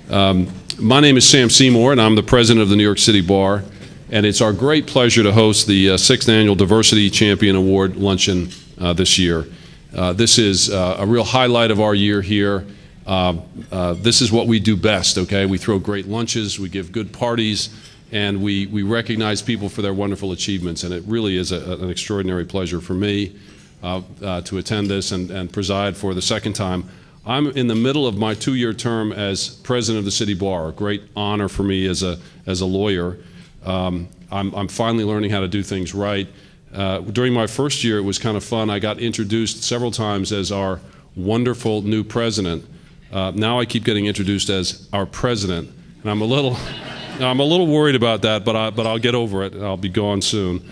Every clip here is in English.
My name is Sam Seymour, and I'm the president of the New York City Bar. And it's our great pleasure to host the 6th Annual Diversity Champion Award Luncheon this year. This is a real highlight of our year here. This is what we do best, okay? We throw great lunches, we give good parties, and we recognize people for their wonderful achievements. And it really is an extraordinary pleasure for me to attend this and preside for the second time. I'm in the middle of my 2-year term as president of the City Bar, a great honor for me as a lawyer. I'm finally learning how to do things right. During my first year, it was kind of fun. I got introduced several times as our wonderful new president. Now I keep getting introduced as our president, and I'm a little worried about that, but I'll get over it. I'll be gone soon.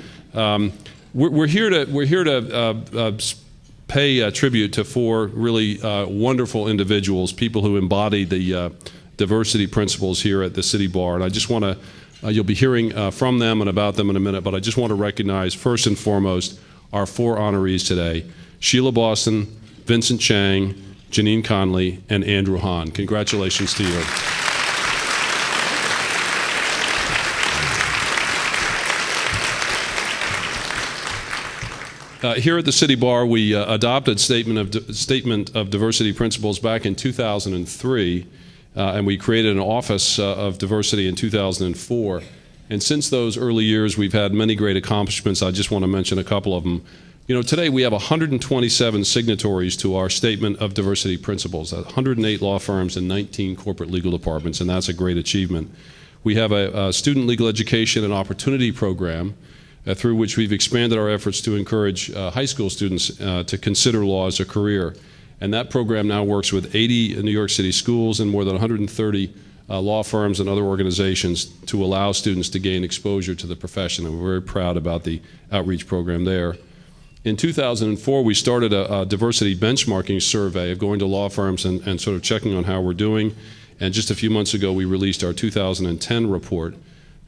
We're here to pay tribute to 4 really wonderful individuals, people who embody the diversity principles here at the City Bar. And I just want to, you'll be hearing from them and about them in a minute, but I just want to recognize first and foremost our 4 honorees today: Sheila Boston, Vincent Chang, Janine Conley, and Andrew Hahn. Congratulations to you. Here at the City Bar, we adopted statement of diversity principles back in 2003, and we created an office of diversity in 2004. And since those early years, we've had many great accomplishments. I just want to mention a couple of them. You know, today we have 127 signatories to our statement of diversity principles, 108 law firms and 19 corporate legal departments, and that's a great achievement. We have a student legal education and opportunity program through which we've expanded our efforts to encourage high school students to consider law as a career. And that program now works with 80 New York City schools and more than 130 law firms and other organizations to allow students to gain exposure to the profession. And we're very proud about the outreach program there. In 2004, we started a diversity benchmarking survey of going to law firms and sort of checking on how we're doing. And just a few months ago, we released our 2010 report.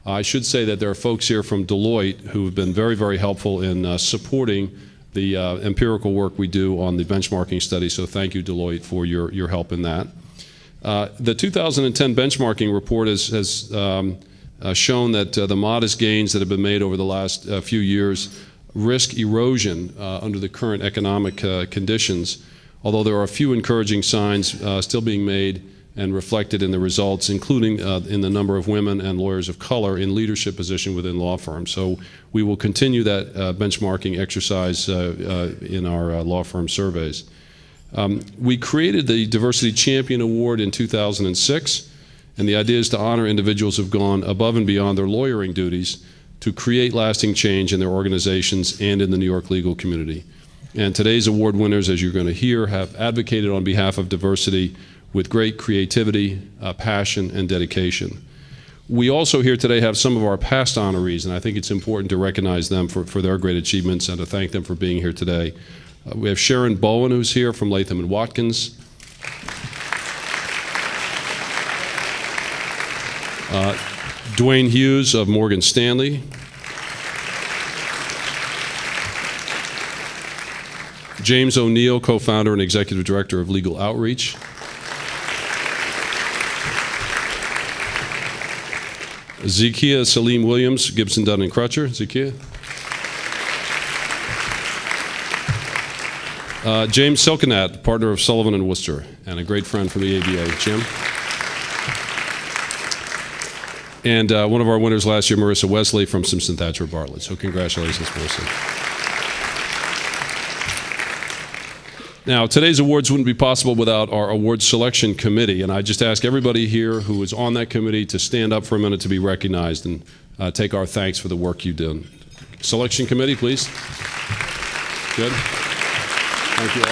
I should say that there are folks here from Deloitte who have been very, very helpful in supporting the empirical work we do on the benchmarking study, so thank you, Deloitte, for your help in that. The 2010 benchmarking report has shown that the modest gains that have been made over the last few years risk erosion under the current economic conditions, although there are a few encouraging signs still being made and reflected in the results, including in the number of women and lawyers of color in leadership position within law firms. So we will continue that benchmarking exercise in our law firm surveys. We created the Diversity Champion Award in 2006, and the idea is to honor individuals who have gone above and beyond their lawyering duties to create lasting change in their organizations and in the New York legal community. And today's award winners, as you're going to hear, have advocated on behalf of diversity with great creativity, passion, and dedication. We also here today have some of our past honorees, and I think it's important to recognize them for their great achievements and to thank them for being here today. We have Sharon Bowen, who's here from Latham & Watkins. Dwayne Hughes of Morgan Stanley. James O'Neill, co-founder and executive director of Legal Outreach. Zakiya Salim Williams, Gibson, Dunn & Crutcher. Zakiya. James Silkenat, partner of Sullivan & Worcester, and a great friend from the ABA. Jim. And one of our winners last year, Marissa Wesley from Simpson Thacher Bartlett. So congratulations, Marissa. Now, today's awards wouldn't be possible without our awards selection committee, and I just ask everybody here who is on that committee to stand up for a minute to be recognized and take our thanks for the work you've done. Selection committee, please. Good. Thank you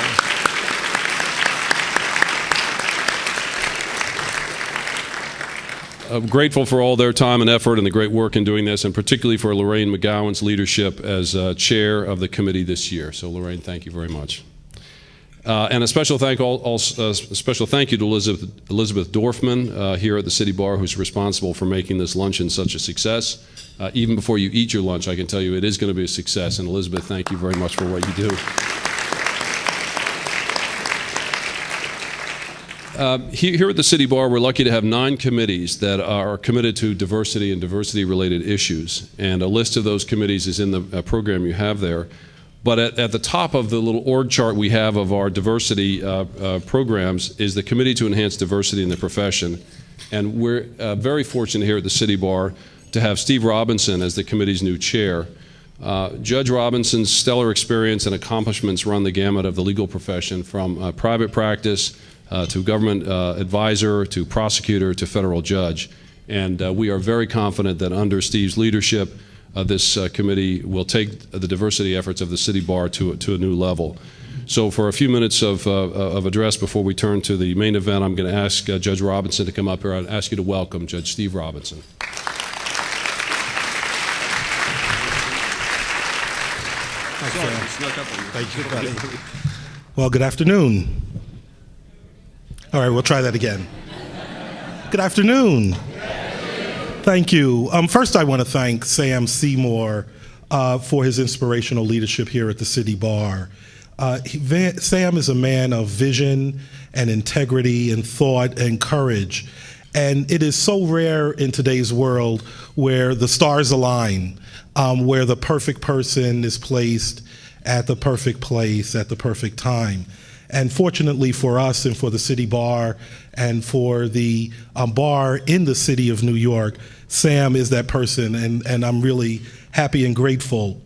all. I'm grateful for all their time and effort and the great work in doing this, and particularly for Lorraine McGowan's leadership as chair of the committee this year. So, Lorraine, thank you very much. And a special thank you to Elizabeth Dorfman here at the City Bar, who's responsible for making this luncheon such a success. Even before you eat your lunch, I can tell you it is going to be a success. And Elizabeth, thank you very much for what you do. Here at the City Bar, we're lucky to have 9 committees that are committed to diversity and diversity-related issues, and a list of those committees is in the program you have there. But at the top of the little org chart we have of our diversity programs is the Committee to Enhance Diversity in the Profession, and we're very fortunate here at the City Bar to have Steve Robinson as the committee's new chair. Judge Robinson's stellar experience and accomplishments run the gamut of the legal profession, from private practice to government advisor to prosecutor to federal judge. And we are very confident that under Steve's leadership, this committee will take the diversity efforts of the City Bar to a new level. So for a few minutes of address before we turn to the main event, I'm going to ask Judge Robinson to come up here. I'd ask you to welcome Judge Steve Robinson. Thank you, buddy. Well, good afternoon. All right, we'll try that again. Good afternoon. Thank you. First, I want to thank Sam Seymour for his inspirational leadership here at the City Bar. Sam is a man of vision and integrity and thought and courage. And it is so rare in today's world where the stars align, where the perfect person is placed at the perfect place at the perfect time. And fortunately for us and for the City Bar and for the bar in the city of New York, Sam is that person, and I'm really happy and grateful.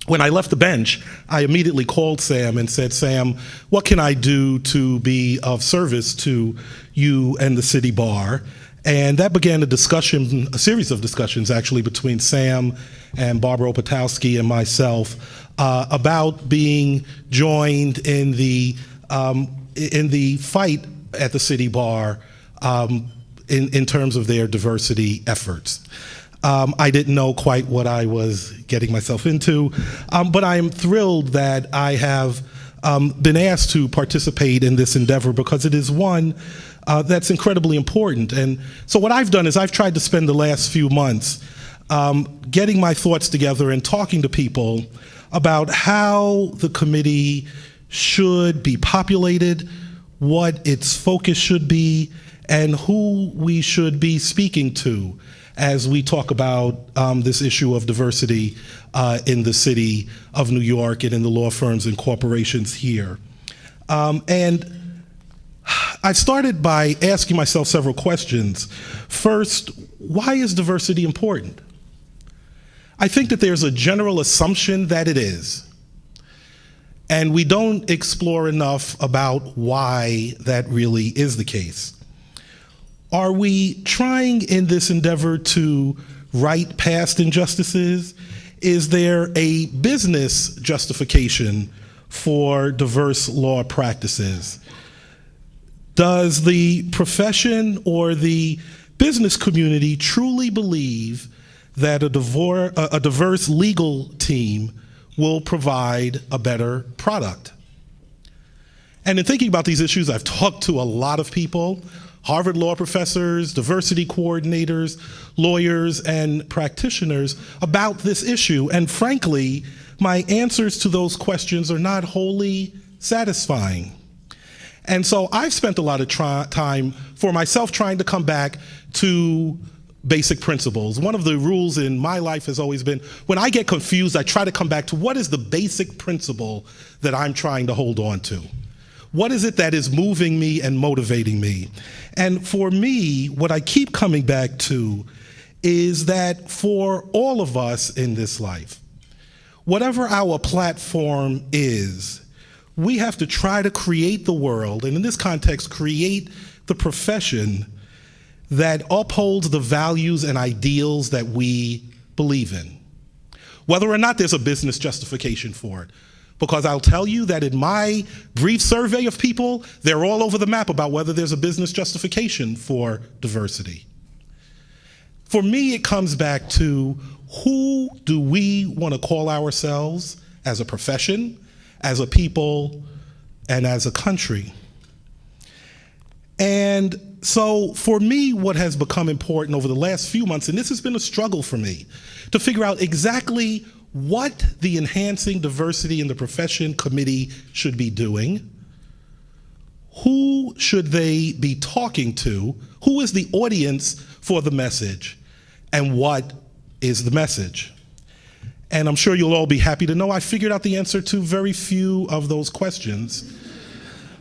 When I left the bench, I immediately called Sam and said, Sam, what can I do to be of service to you and the City Bar? And that began a series of discussions actually, between Sam and Barbara Opatowski and myself about being joined in the fight at the City Bar in terms of their diversity efforts. I didn't know quite what I was getting myself into, but I am thrilled that I have been asked to participate in this endeavor, because it is one that's incredibly important. And so what I've done is I've tried to spend the last few months getting my thoughts together and talking to people about how the committee should be populated, what its focus should be, and who we should be speaking to as we talk about this issue of diversity in the city of New York and in the law firms and corporations here. And I started by asking myself several questions. First, why is diversity important? I think that there's a general assumption that it is, and we don't explore enough about why that really is the case. Are we trying in this endeavor to right past injustices? Is there a business justification for diverse law practices? Does the profession or the business community truly believe that a diverse legal team will provide a better product? And in thinking about these issues, I've talked to a lot of people, Harvard law professors, diversity coordinators, lawyers, and practitioners about this issue. And frankly, my answers to those questions are not wholly satisfying. And so I've spent a lot of time for myself trying to come back to basic principles. One of the rules in my life has always been, when I get confused, I try to come back to what is the basic principle that I'm trying to hold on to? What is it that is moving me and motivating me? And for me, what I keep coming back to is that for all of us in this life, whatever our platform is, we have to try to create the world, and in this context, create the profession that upholds the values and ideals that we believe in, whether or not there's a business justification for it. Because I'll tell you that in my brief survey of people, they're all over the map about whether there's a business justification for diversity. For me, it comes back to, who do we want to call ourselves as a profession, as a people, and as a country? And so for me, what has become important over the last few months, and this has been a struggle for me, to figure out exactly what the Enhancing Diversity in the Profession Committee should be doing, who who should they be talking to? Who is the audience for the message? And what is the message? And I'm sure you'll all be happy to know I figured out the answer to very few of those questions.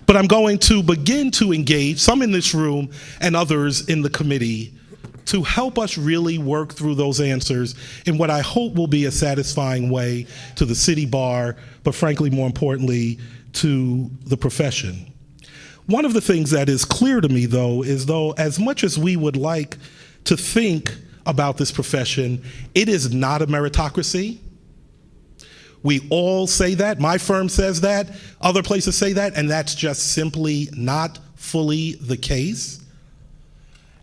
But I'm going to begin to engage some in this room and others in the committee to help us really work through those answers in what I hope will be a satisfying way to the city bar, but frankly, more importantly, to the profession. One of the things that is clear to me, though, is though as much as we would like to think about this profession, it is not a meritocracy. We all say that. My firm says that. Other places say that, and that's just simply not fully the case.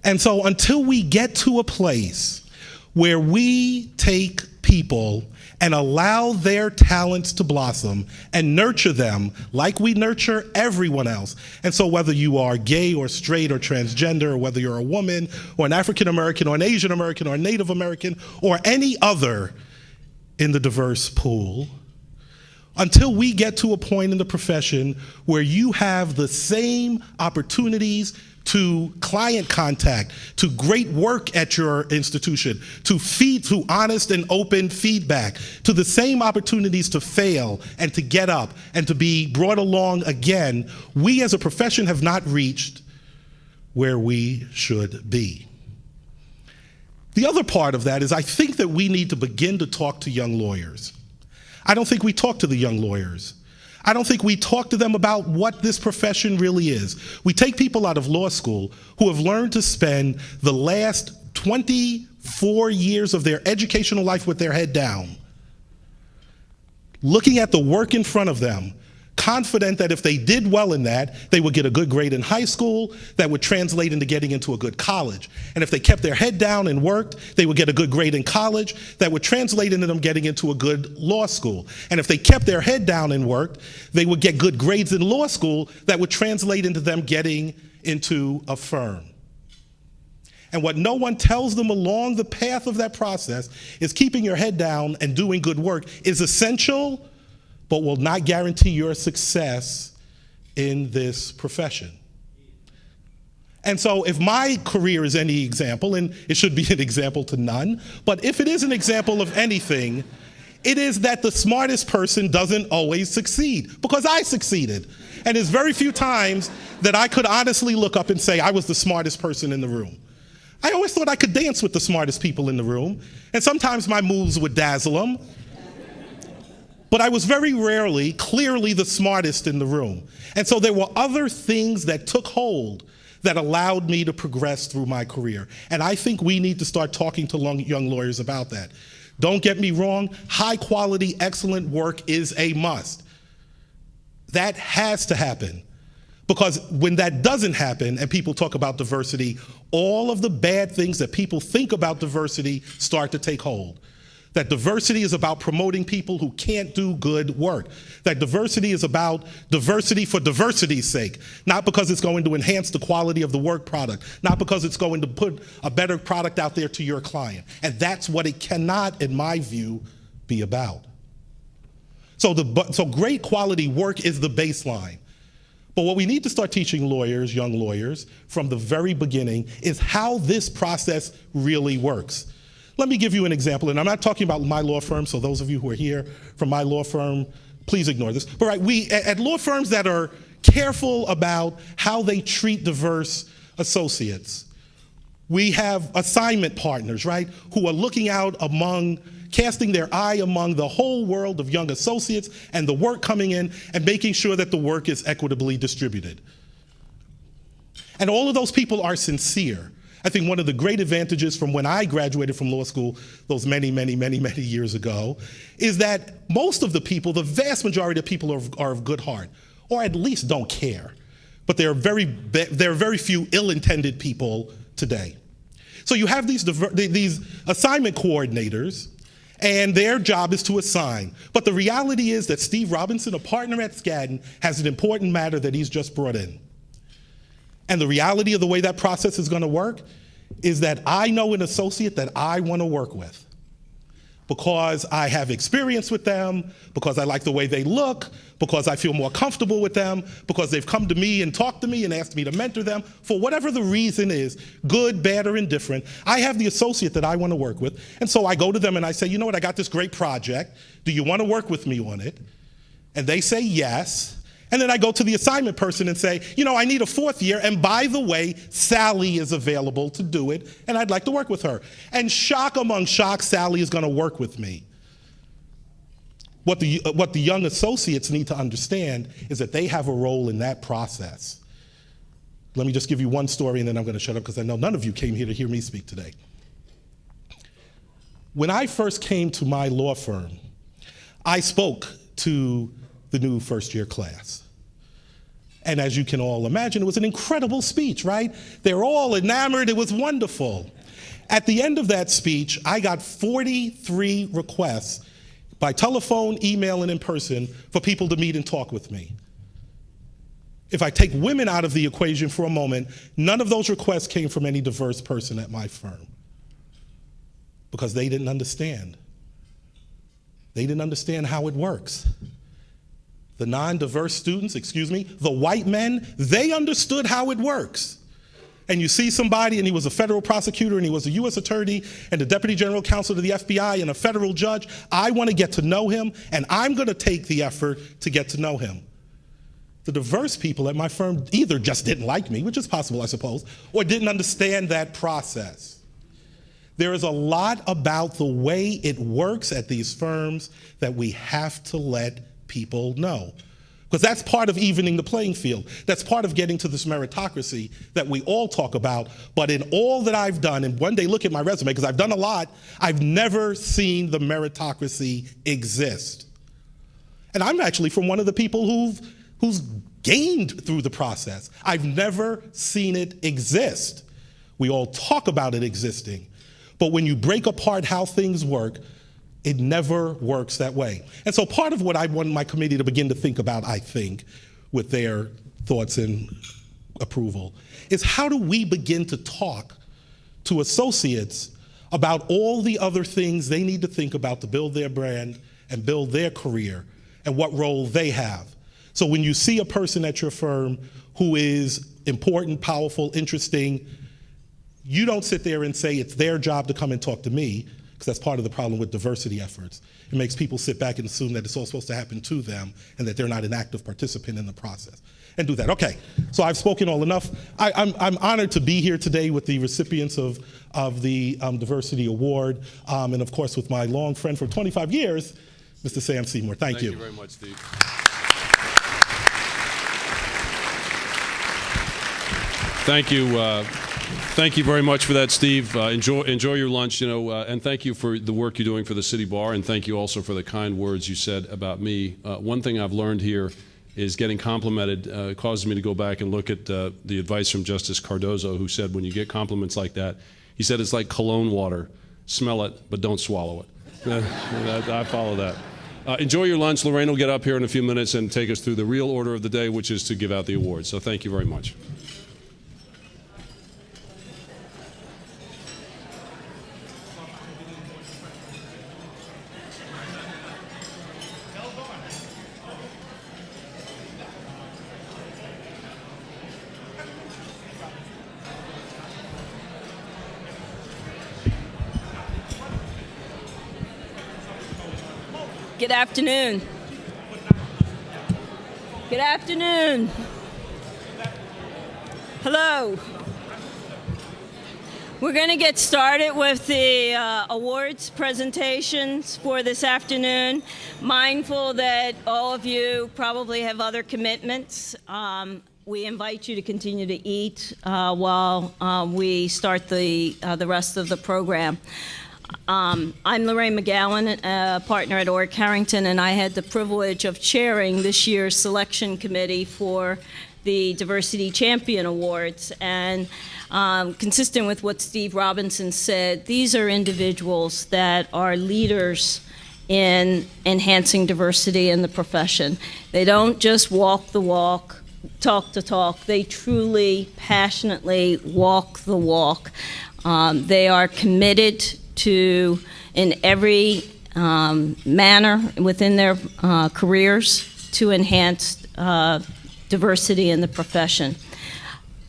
And so until we get to a place where we take people and allow their talents to blossom and nurture them like we nurture everyone else. And so whether you are gay or straight or transgender, or whether you're a woman or an African American or an Asian American or a Native American or any other in the diverse pool, until we get to a point in the profession where you have the same opportunities to client contact, to great work at your institution, to honest and open feedback, to the same opportunities to fail and to get up and to be brought along again, we as a profession have not reached where we should be. The other part of that is I think that we need to begin to talk to young lawyers. I don't think we talk to the young lawyers. I don't think we talk to them about what this profession really is. We take people out of law school who have learned to spend the last 24 years of their educational life with their head down, looking at the work in front of them, confident that if they did well in that, they would get a good grade in high school that would translate into getting into a good college. And if they kept their head down and worked, they would get a good grade in college that would translate into them getting into a good law school. And if they kept their head down and worked, they would get good grades in law school that would translate into them getting into a firm. And what no one tells them along the path of that process is keeping your head down and doing good work is essential, but will not guarantee your success in this profession. And so if my career is any example, and it should be an example to none, but if it is an example of anything, it is that the smartest person doesn't always succeed, because I succeeded. And there's very few times that I could honestly look up and say I was the smartest person in the room. I always thought I could dance with the smartest people in the room, and sometimes my moves would dazzle them. But I was very rarely, clearly the smartest in the room. And so there were other things that took hold that allowed me to progress through my career. And I think we need to start talking to young lawyers about that. Don't get me wrong, high quality, excellent work is a must. That has to happen. Because when that doesn't happen and people talk about diversity, all of the bad things that people think about diversity start to take hold. That diversity is about promoting people who can't do good work. That diversity is about diversity for diversity's sake, not because it's going to enhance the quality of the work product, not because it's going to put a better product out there to your client. And that's what it cannot, in my view, be about. So great quality work is the baseline. But what we need to start teaching lawyers, young lawyers, from the very beginning is how this process really works. Let me give you an example, and I'm not talking about my law firm, so those of you who are here from my law firm, please ignore this. But right, we, at law firms that are careful about how they treat diverse associates, we have assignment partners, right, who are looking out casting their eye among the whole world of young associates and the work coming in and making sure that the work is equitably distributed. And all of those people are sincere. I think one of the great advantages from when I graduated from law school those many years ago is that most of the people, the vast majority of people are of good heart, or at least don't care. But there are very few ill-intended people today. So you have these assignment coordinators, and their job is to assign. But the reality is that Steve Robinson, a partner at Skadden, has an important matter that he's just brought in. And the reality of the way that process is going to work is that I know an associate that I want to work with. because I have experience with them, because I like the way they look, because I feel more comfortable with them, because they've come to me and talked to me and asked me to mentor them, for whatever the reason is, good, bad, or indifferent, I have the associate that I want to work with. And so I go to them and I say, you know what, I got this great project. Do you want to work with me on it? And they say yes. And then I go to the assignment person and say, you know, I need a 4th year, and by the way, Sally is available to do it, and I'd like to work with her. And shock among shocks, Sally is going to work with me. What the young associates need to understand is that they have a role in that process. Let me just give you one story, and then I'm going to shut up because I know none of you came here to hear me speak today. When I first came to my law firm, I spoke to the new first-year class. And as you can all imagine, it was an incredible speech, right? They were all enamored. It was wonderful. At the end of that speech, I got 43 requests by telephone, email, and in person for people to meet and talk with me. If I take women out of the equation for a moment, none of those requests came from any diverse person at my firm because they didn't understand. They didn't understand how it works. The non-diverse students, the white men, they understood how it works. And you see somebody and he was a federal prosecutor and he was a U.S. attorney and the deputy general counsel to the FBI and a federal judge. I want to get to know him, and I'm going to take the effort to get to know him. The diverse people at my firm either just didn't like me, which is possible, I suppose, or didn't understand that process. There is a lot about the way it works at these firms that we have to let people know. Because that's part of evening the playing field. That's part of getting to this meritocracy that we all talk about. But in all that I've done, and one day look at my resume, because I've done a lot, I've never seen the meritocracy exist. And I'm actually from one of the people who's gained through the process. I've never seen it exist. We all talk about it existing. But when you break apart how things work, it never works that way. And so part of what I want my committee to begin to think about, I think, with their thoughts and approval, is how do we begin to talk to associates about all the other things they need to think about to build their brand and build their career and what role they have. So when you see a person at your firm who is important, powerful, interesting, you don't sit there and say it's their job to come and talk to me, because that's part of the problem with diversity efforts. It makes people sit back and assume that it's all supposed to happen to them and that they're not an active participant in the process. And do that. Okay, so I've spoken all enough. I'm honored to be here today with the recipients of the Diversity Award, and of course with my long friend for 25 years, Mr. Sam Seymour. Thank you. Thank you very much, Steve. Thank you. Thank you very much for that, Steve. Enjoy your lunch, and thank you for the work you're doing for the City Bar, and thank you also for the kind words you said about me. One thing I've learned here is getting complimented causes me to go back and look at the advice from Justice Cardozo, who said when you get compliments like that, he said it's like cologne water. Smell it, but don't swallow it. I follow that. Enjoy your lunch. Lorraine will get up here in a few minutes and take us through the real order of the day, which is to give out the awards. So thank you very much. Good afternoon. Good afternoon. Hello. We're going to get started with the awards presentations for this afternoon. Mindful that all of you probably have other commitments. We invite you to continue to eat while we start the rest of the program. I'm Lorraine McGowan, a partner at Orrick Harrington, and I had the privilege of chairing this year's selection committee for the Diversity Champion Awards. And consistent with what Steve Robinson said, these are individuals that are leaders in enhancing diversity in the profession. They don't just walk the walk, talk the talk. They truly, passionately walk the walk. They are committed to, in every manner within their careers, to enhance diversity in the profession.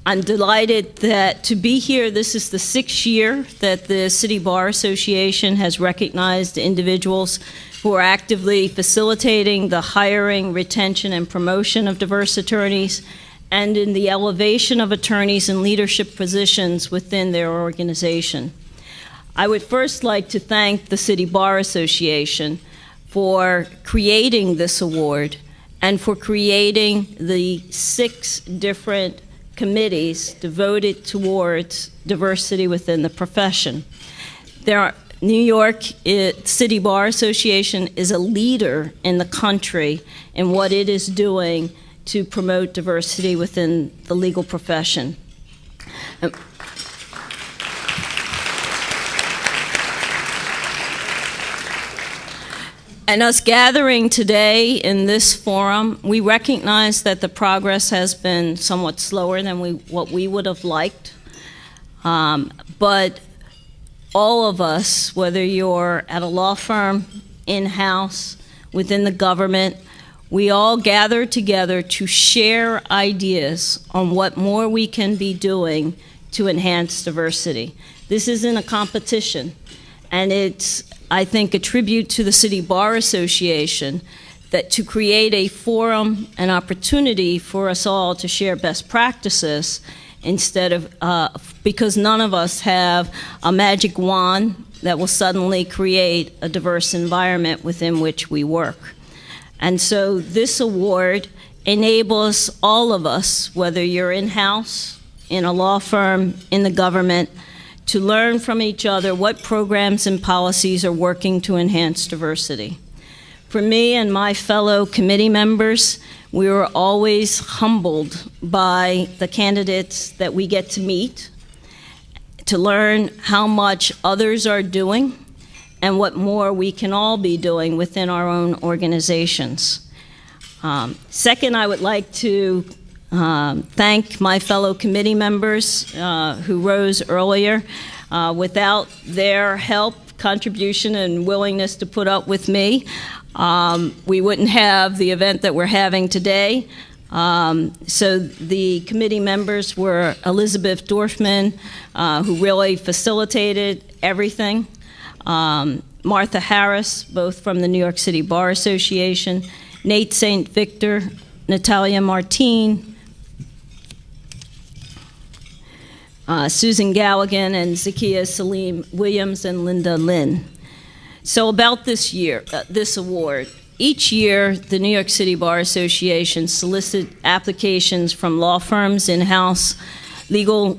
I'm delighted to be here. This is the 6th year that the City Bar Association has recognized individuals who are actively facilitating the hiring, retention, and promotion of diverse attorneys, and in the elevation of attorneys in leadership positions within their organization. I would first like to thank the City Bar Association for creating this award and for creating the 6 different committees devoted towards diversity within the profession. New York City Bar Association is a leader in the country in what it is doing to promote diversity within the legal profession. And us gathering today in this forum, we recognize that the progress has been somewhat slower than what we would have liked. But all of us, whether you're at a law firm, in-house, within the government, we all gather together to share ideas on what more we can be doing to enhance diversity. This isn't a competition, and it's, I think, a tribute to the City Bar Association that to create a forum, an opportunity for us all to share best practices instead of, because none of us have a magic wand that will suddenly create a diverse environment within which we work. And so this award enables all of us, whether you're in-house, in a law firm, in the government, to learn from each other what programs and policies are working to enhance diversity. For me and my fellow committee members, we were always humbled by the candidates that we get to meet, to learn how much others are doing and what more we can all be doing within our own organizations. Second, I would like to thank my fellow committee members who rose earlier. Without their help, contribution, and willingness to put up with me, we wouldn't have the event that we're having today. So the committee members were Elizabeth Dorfman, who really facilitated everything, Martha Harris, both from the New York City Bar Association, Nate St. Victor, Natalia Martine, Susan Galligan, and Zakiya Salim Williams, and Linda Lynn. So about this year, this award. Each year, the New York City Bar Association solicits applications from law firms, in-house legal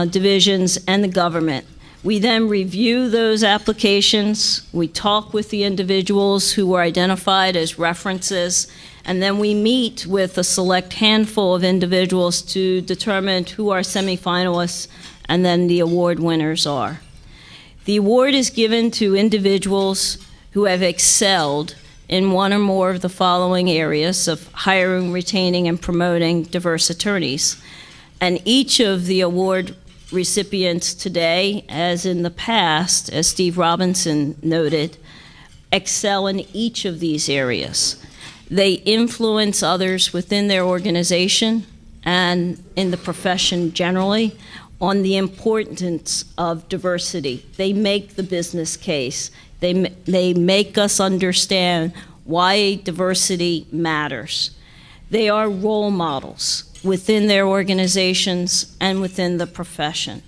divisions, and the government. We then review those applications, we talk with the individuals who were identified as references, and then we meet with a select handful of individuals to determine who our semifinalists and then the award winners are. The award is given to individuals who have excelled in one or more of the following areas of hiring, retaining, and promoting diverse attorneys. And each of the award recipients today, as in the past, as Steve Robinson noted, excel in each of these areas. They influence others within their organization and in the profession generally on the importance of diversity. They make the business case. They make us understand why diversity matters. They are role models within their organizations and within the profession.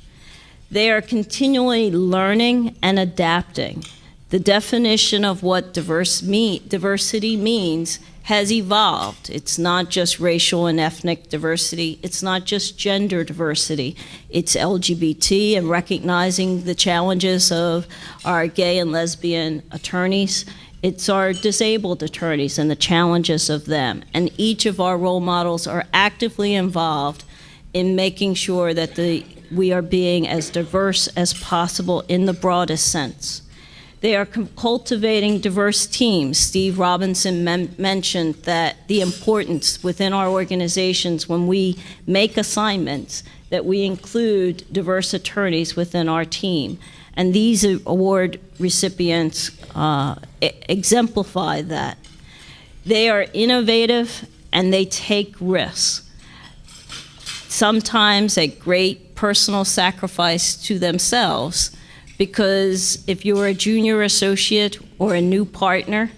They are continually learning and adapting. The definition of what diversity means has evolved. It's not just racial and ethnic diversity. It's not just gender diversity. It's LGBT and recognizing the challenges of our gay and lesbian attorneys. It's our disabled attorneys and the challenges of them. And each of our role models are actively involved in making sure that we are being as diverse as possible in the broadest sense. They are cultivating diverse teams. Steve Robinson mentioned that the importance within our organizations when we make assignments that we include diverse attorneys within our team. And these award recipients exemplify that. They are innovative and they take risks, sometimes at great personal sacrifice to themselves, because if you're a junior associate or a new partner,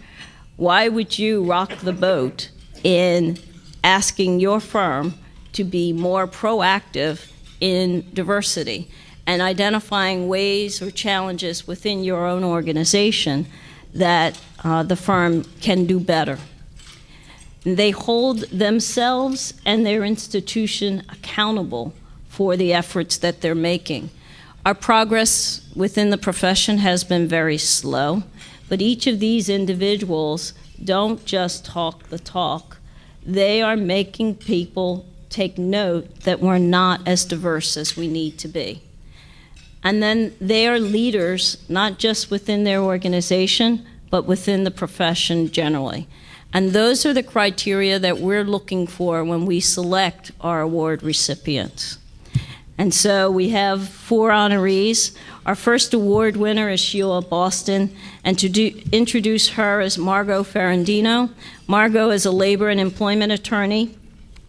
why would you rock the boat in asking your firm to be more proactive in diversity and identifying ways or challenges within your own organization that the firm can do better? They hold themselves and their institution accountable for the efforts that they're making. Our progress within the profession has been very slow, but each of these individuals don't just talk the talk. They are making people take note that we're not as diverse as we need to be. And then they are leaders, not just within their organization, but within the profession generally. And those are the criteria that we're looking for when we select our award recipients. And so we have 4 honorees. Our first award winner is Sheila Boston, and to introduce her is Margo Ferrandino. Margo is a labor and employment attorney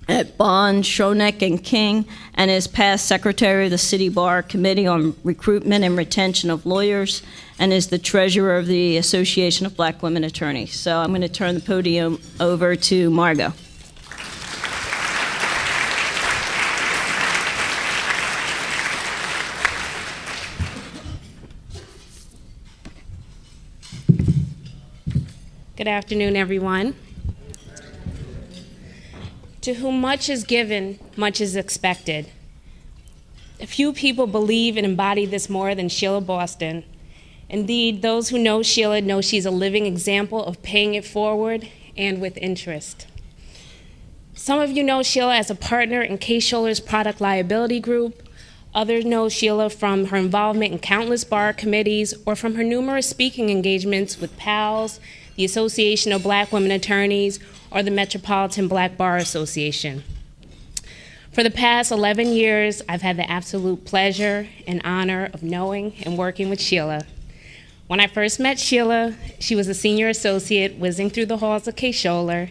at Bond, Schoeneck, and King, and is past secretary of the City Bar Committee on Recruitment and Retention of Lawyers, and is the treasurer of the Association of Black Women Attorneys. So I'm going to turn the podium over to Margo. Good afternoon, everyone. To whom much is given, much is expected. A few people believe and embody this more than Sheila Boston. Indeed, those who know Sheila know she's a living example of paying it forward and with interest. Some of you know Sheila as a partner in Kay Scholer's product liability group. Others know Sheila from her involvement in countless bar committees or from her numerous speaking engagements with PALS, the Association of Black Women Attorneys, or the Metropolitan Black Bar Association. For the past 11 years, I've had the absolute pleasure and honor of knowing and working with Sheila. When I first met Sheila, she was a senior associate whizzing through the halls of Kay Scholer.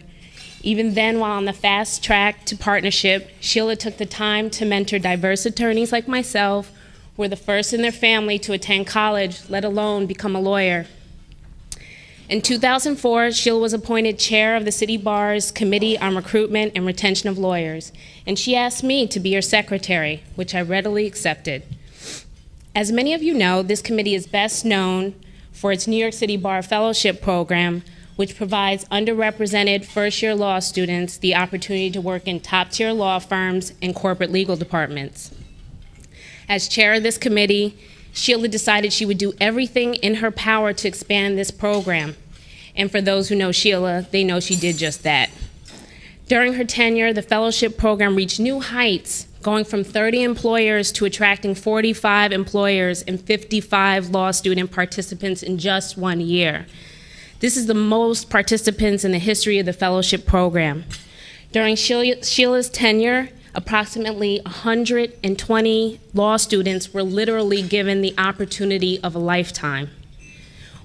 Even then, while on the fast track to partnership, Sheila took the time to mentor diverse attorneys like myself, who were the first in their family to attend college, let alone become a lawyer. In 2004, Sheila was appointed chair of the City Bar's Committee on Recruitment and Retention of Lawyers, and she asked me to be her secretary, which I readily accepted. As many of you know, this committee is best known for its New York City Bar Fellowship Program, which provides underrepresented first-year law students the opportunity to work in top-tier law firms and corporate legal departments. As chair of this committee, Sheila decided she would do everything in her power to expand this program. And for those who know Sheila, they know she did just that. During her tenure, the fellowship program reached new heights, going from 30 employers to attracting 45 employers and 55 law student participants in just 1 year. This is the most participants in the history of the fellowship program. During Sheila's tenure, approximately 120 law students were literally given the opportunity of a lifetime.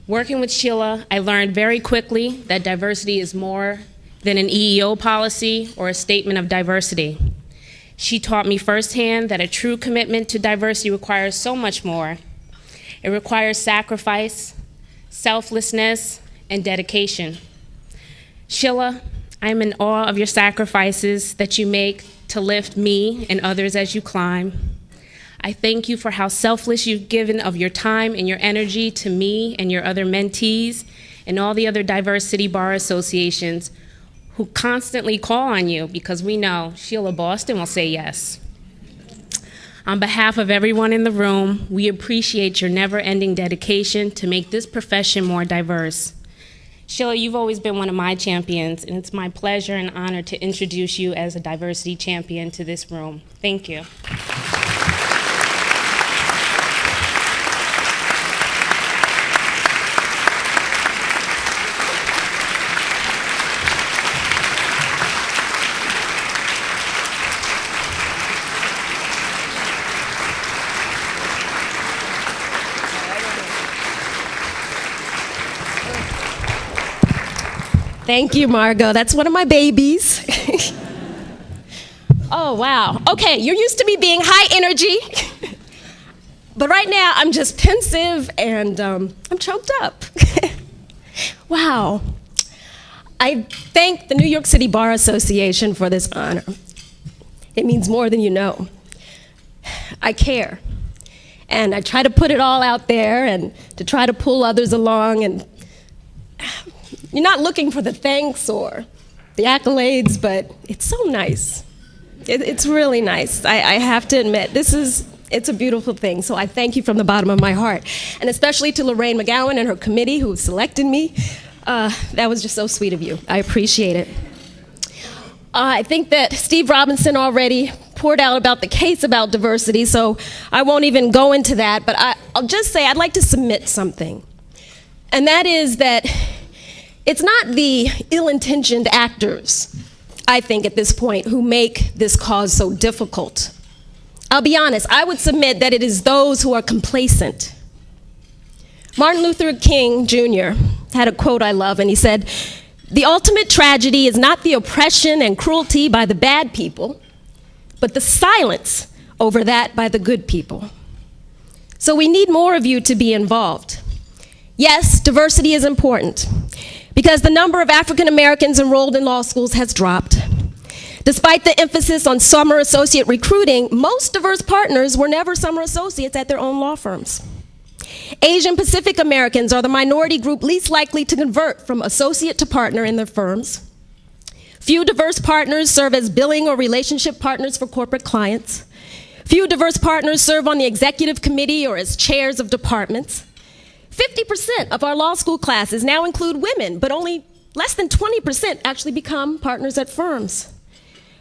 Working with Sheila, I learned very quickly that diversity is more than an EEO policy or a statement of diversity. She taught me firsthand that a true commitment to diversity requires so much more. It requires sacrifice, selflessness, and dedication. Sheila, I am in awe of your sacrifices that you make to lift me and others as you climb. I thank you for how selfless you've given of your time and your energy to me and your other mentees and all the other diverse city bar associations who constantly call on you because we know Sheila Boston will say yes. On behalf of everyone in the room, we appreciate your never-ending dedication to make this profession more diverse. Sheila, you've always been one of my champions, and it's my pleasure and honor to introduce you as a diversity champion to this room. Thank you. Thank you, Margo. That's one of my babies. Oh, wow. Okay, you're used to me being high energy. But right now, I'm just pensive and I'm choked up. Wow. I thank the New York City Bar Association for this honor. It means more than you know. I care. And I try to put it all out there and to try to pull others along. And you're not looking for the thanks or the accolades, but it's so nice. It's really nice. I have to admit, it's a beautiful thing. So I thank you from the bottom of my heart. And especially to Lorraine McGowan and her committee who selected me. That was just so sweet of you. I appreciate it. I think that Steve Robinson already poured out about the case about diversity, so I won't even go into that, but I'll just say I'd like to submit something. And that is that it's not the ill-intentioned actors, I think, at this point, who make this cause so difficult. I'll be honest, I would submit that it is those who are complacent. Martin Luther King Jr. had a quote I love, and he said, "The ultimate tragedy is not the oppression and cruelty by the bad people, but the silence over that by the good people." So we need more of you to be involved. Yes, diversity is important because the number of African Americans enrolled in law schools has dropped. Despite the emphasis on summer associate recruiting, most diverse partners were never summer associates at their own law firms. Asian Pacific Americans are the minority group least likely to convert from associate to partner in their firms. Few diverse partners serve as billing or relationship partners for corporate clients. Few diverse partners serve on the executive committee or as chairs of departments. 50% of our law school classes now include women, but only less than 20% actually become partners at firms.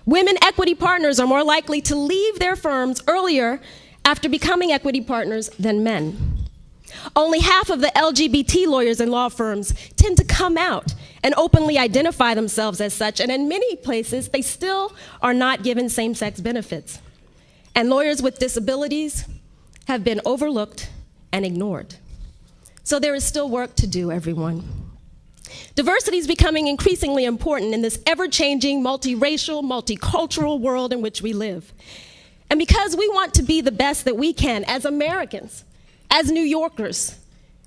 Women equity partners are more likely to leave their firms earlier after becoming equity partners than men. Only half of the LGBT lawyers in law firms tend to come out and openly identify themselves as such, and in many places, they still are not given same-sex benefits. And lawyers with disabilities have been overlooked and ignored. So there is still work to do, everyone. Diversity is becoming increasingly important in this ever-changing, multiracial, multicultural world in which we live. And because we want to be the best that we can as Americans, as New Yorkers,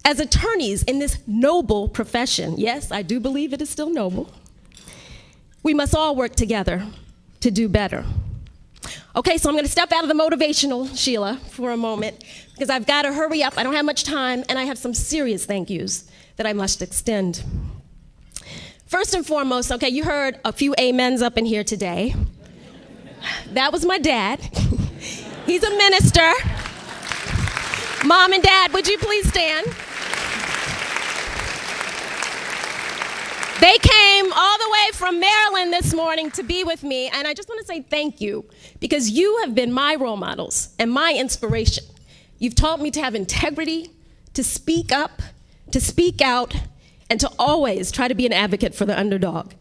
as attorneys in this noble profession, yes, I do believe it is still noble, we must all work together to do better. Okay, so I'm going to step out of the motivational, Sheila, for a moment, because I've got to hurry up. I don't have much time, and I have some serious thank yous that I must extend. First and foremost, okay, you heard a few amens up in here today. That was my dad. He's a minister. Mom and Dad, would you please stand? They came all the way from Maryland this morning to be with me, and I just want to say thank you, because you have been my role models and my inspiration. You've taught me to have integrity, to speak up, to speak out, and to always try to be an advocate for the underdog.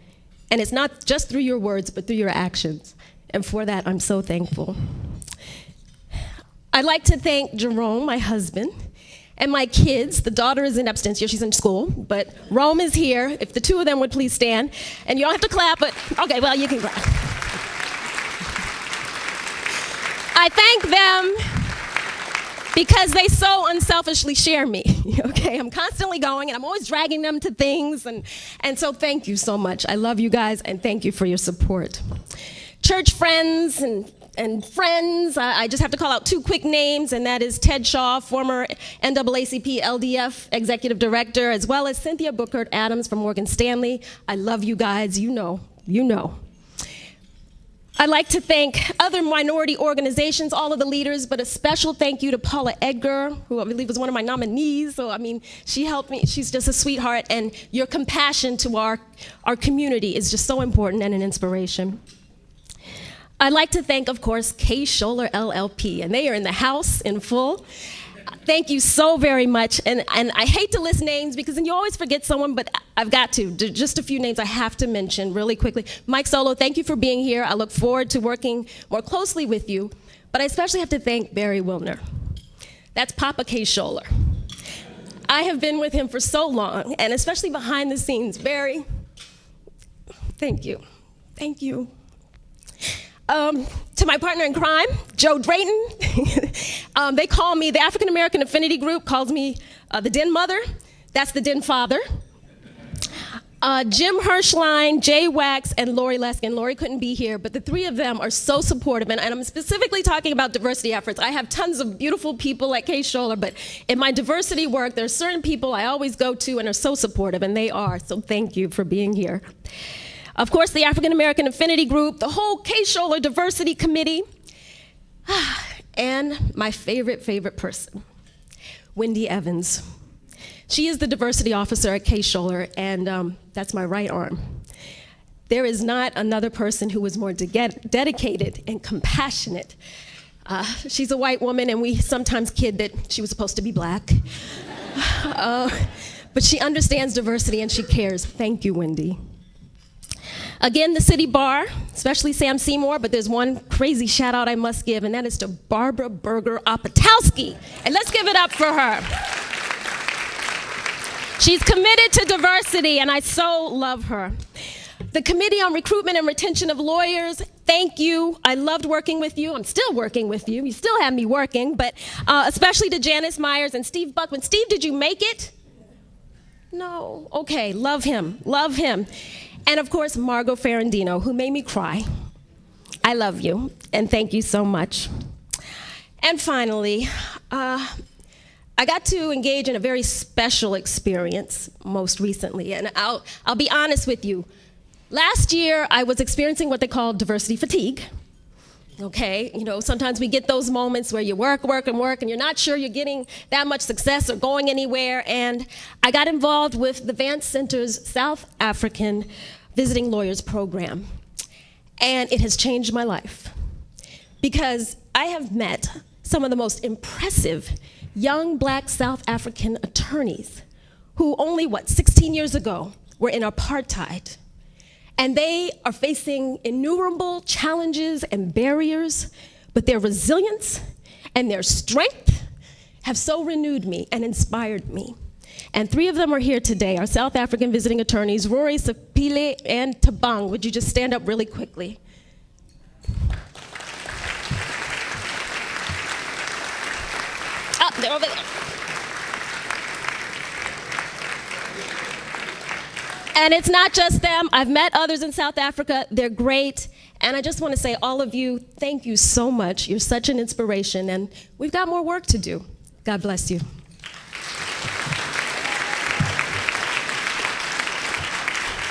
And it's not just through your words, but through your actions. And for that, I'm so thankful. I'd like to thank Jerome, my husband, and my kids. The daughter is in absentia, she's in school, but Rome is here. If the two of them would please stand. And you don't have to clap, but okay, well, you can clap. I thank them because they so unselfishly share me, okay? I'm constantly going, and I'm always dragging them to things, and so thank you so much. I love you guys, and thank you for your support. Church friends and friends, I just have to call out two quick names, and that is Ted Shaw, former NAACP LDF Executive Director, as well as Cynthia Bookert Adams from Morgan Stanley. I love you guys, you know. I'd like to thank other minority organizations, all of the leaders, but a special thank you to Paula Edgar, who I believe was one of my nominees. So, I mean, she helped me. She's just a sweetheart, and your compassion to our community is just so important and an inspiration. I'd like to thank, of course, Kay Scholler LLP, and they are in the house in full. Thank you so very much, and I hate to list names because then you always forget someone, but I've got to. Just a few names I have to mention really quickly. Mike Solo, thank you for being here. I look forward to working more closely with you, but I especially have to thank Barry Wilner. That's Papa Kay Scholler. I have been with him for so long, and especially behind the scenes. Barry, Thank you. Thank you. To my partner in crime, Joe Drayton, they call me, the African American Affinity Group calls me the Den Mother. That's the Den Father. Jim Hirschline, Jay Wax, and Lori Leskin. Lori couldn't be here, but the three of them are so supportive, and I'm specifically talking about diversity efforts. I have tons of beautiful people like Kay Scholler, but in my diversity work, there are certain people I always go to and are so supportive, and they are, so thank you for being here. Of course, the African American Affinity Group, the whole Kay Scholler Diversity Committee, and my favorite person, Wendy Evans. She is the diversity officer at Kay Scholler, and that's my right arm. There is not another person who is more dedicated and compassionate. She's a white woman, and we sometimes kid that she was supposed to be black. But she understands diversity, and she cares. Thank you, Wendy. Again, the City Bar, especially Sam Seymour, but there's one crazy shout out I must give, and that is to Barbara Berger Opatowski. And let's give it up for her. She's committed to diversity, and I so love her. The Committee on Recruitment and Retention of Lawyers, thank you. I loved working with you. I'm still working with you. You still have me working, but especially to Janice Myers and Steve Buckman. Steve, did you make it? No. Okay, love him. Love him. And of course, Margo Ferrandino, who made me cry. I love you, and thank you so much. And finally, I got to engage in a very special experience most recently, and I'll be honest with you. Last year, I was experiencing what they call diversity fatigue. Okay, you know, sometimes we get those moments where you work, and you're not sure you're getting that much success or going anywhere, and I got involved with the Vance Center's South African Visiting Lawyers Program, and it has changed my life because I have met some of the most impressive young black South African attorneys who only, 16 years ago were in apartheid. And they are facing innumerable challenges and barriers, but their resilience and their strength have so renewed me and inspired me. And three of them are here today, our South African visiting attorneys, Rory, Sapile, and Tabang. Would you just stand up really quickly? Oh, they're over there. And it's not just them. I've met others in South Africa. They're great. And I just want to say, all of you, thank you so much. You're such an inspiration, and we've got more work to do. God bless you.